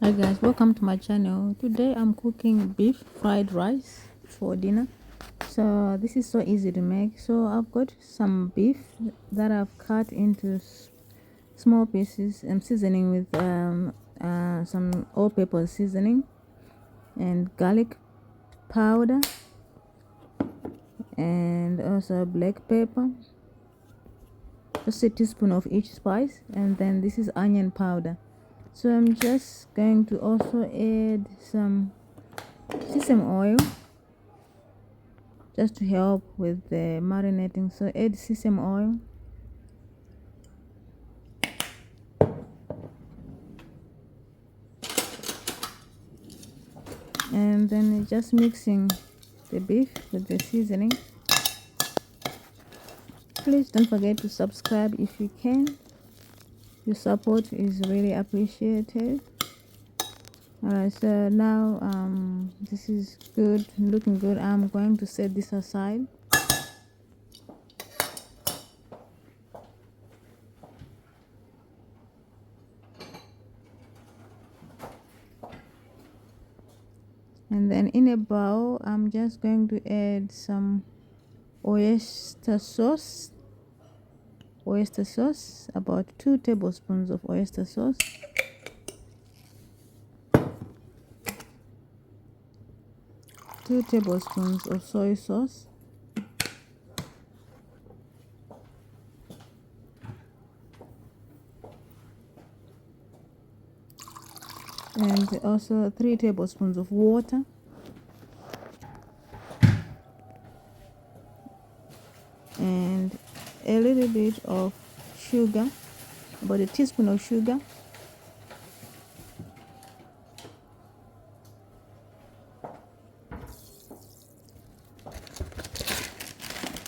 Hi guys, welcome to my channel. Today I'm cooking beef fried rice for dinner. So this is so easy to make. So I've got some beef that I've cut into small pieces. I'm seasoning with some all-purpose seasoning and garlic powder and also black pepper, just a teaspoon of each spice, and then this is onion powder. So I'm just going to also add some sesame oil just to help with the marinating. So add sesame oil, and then just mixing the beef with the seasoning. Please don't forget to subscribe if you can. Your support is really appreciated. Alright, so now this is good, looking good. I'm going to set this aside. And then in a bowl, I'm just going to add some oyster sauce, about 2 tablespoons of oyster sauce, two tablespoons of soy sauce, and also 3 tablespoons of water, and a little bit of sugar, about a teaspoon of sugar,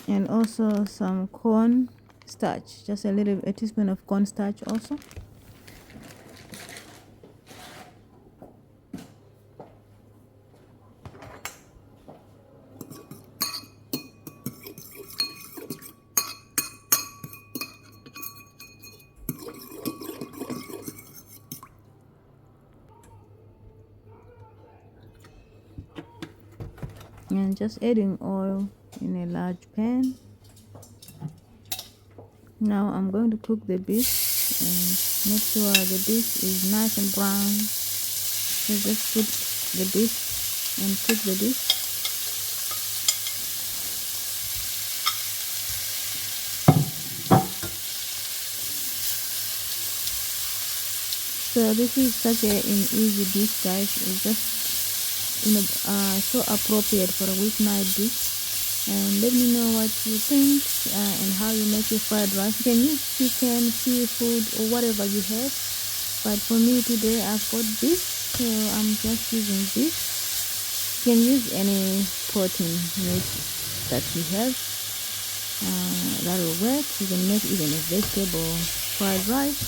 and also some corn starch, just a teaspoon of corn starch also. And just adding oil in a large pan. Now I'm going to cook the beef and make sure the beef is nice and brown. So just put the beef and cook the beef. So this is such an easy dish, guys. It's just so appropriate for a weeknight dish. And let me know what you think and how you make your fried rice. You can use chicken, seafood, or whatever you have. But for me today, I've got beef, so I'm just using beef. You can use any protein meat that you have. That will work. You can make even a vegetable fried rice.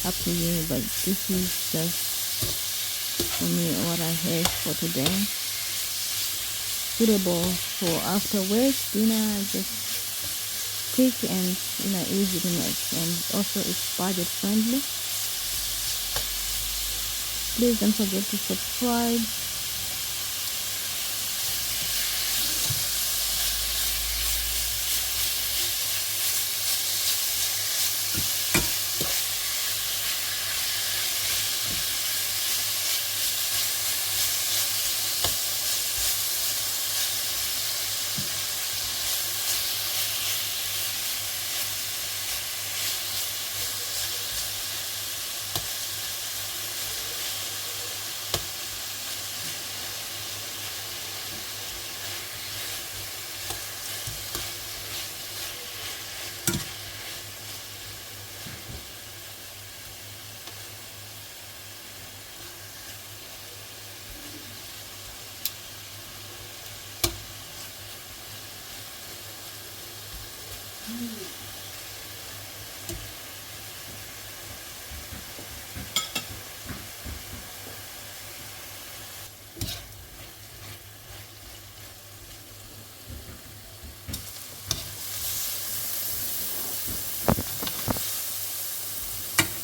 Up to you, but this is just for me what I have for today. Suitable for after work, dinner, just quick and easy to make, and also it's budget friendly. Please don't forget to subscribe.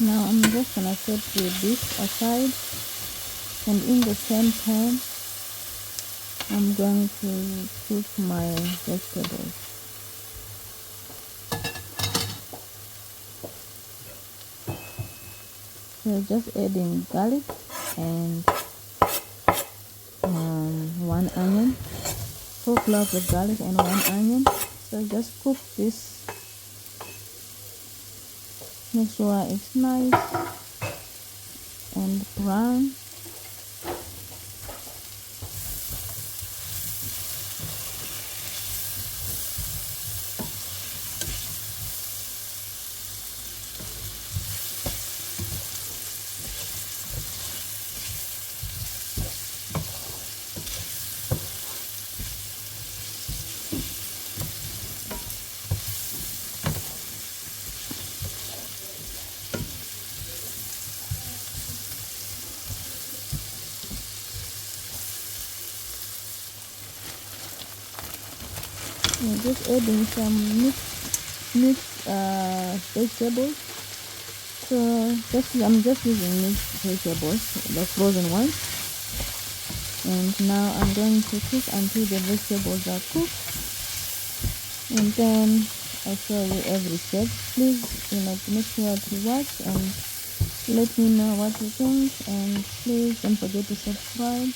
Now I'm just gonna set the beef aside, and in the same pan I'm going to cook my vegetables. So just adding garlic and 1 onion, 4 cloves of garlic and 1 onion. So just cook this, make sure it's nice and brown. I'm just adding some mixed vegetables. So I'm just using mixed vegetables, the frozen ones. And now I'm going to cook until the vegetables are cooked, and then I'll show you every step. Please, make sure to watch and let me know what you think, and please don't forget to subscribe.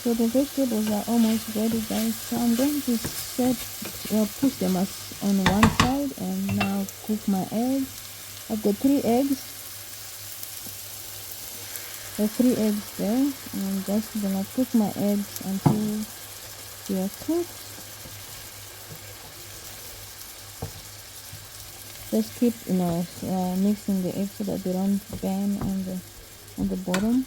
So the vegetables are almost ready, guys. So I'm going to push them on one side, and now cook my eggs. I've got 3 eggs. There's 3 eggs there. And I'm just gonna cook my eggs until they are cooked. Just keep mixing the eggs so that they don't burn on the bottom.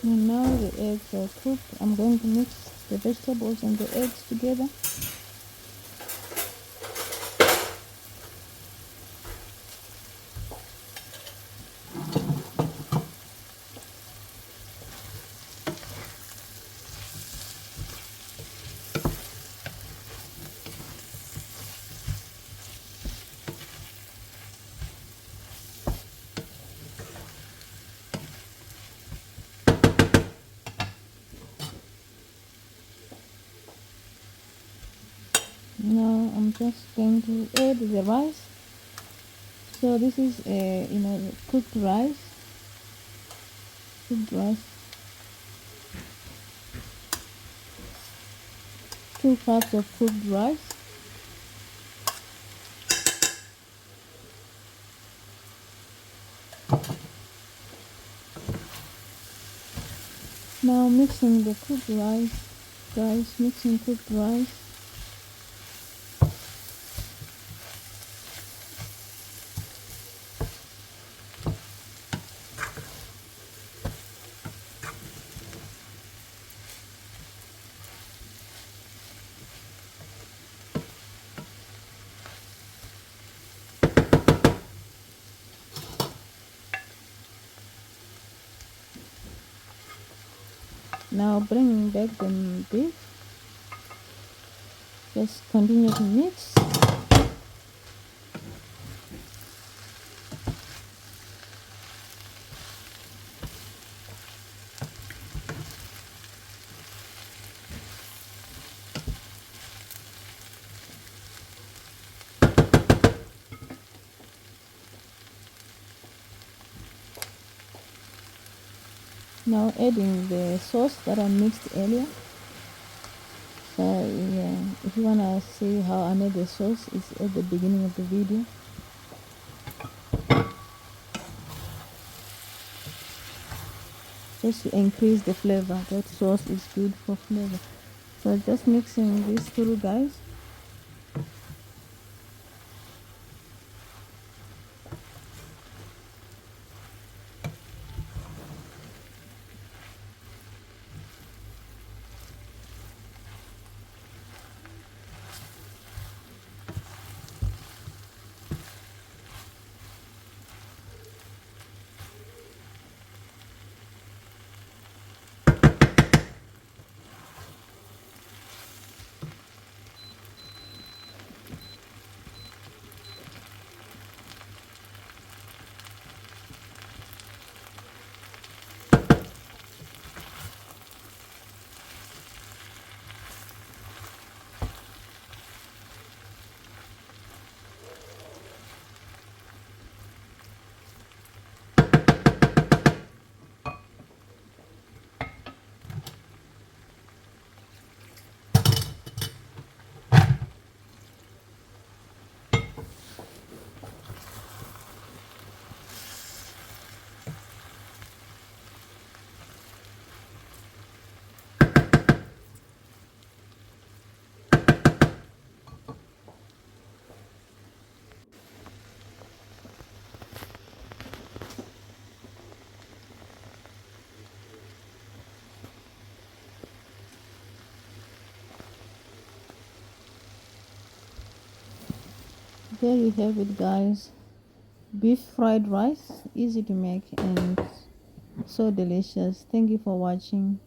And now the eggs are cooked. I'm going to mix the vegetables and the eggs together. Now I'm just going to add the rice. So this is cooked rice. Cooked rice. 2 cups of cooked rice. Now mixing the cooked rice, guys. Mixing cooked rice. Now bringing back the beef. Just continue to mix. Now adding the sauce that I mixed earlier. So yeah, if you wanna see how I made the sauce, it's at the beginning of the video. Just to increase the flavor. That sauce is good for flavor. So just mixing this through, guys. There you have it, guys. Beef fried rice, easy to make and so delicious. Thank you for watching.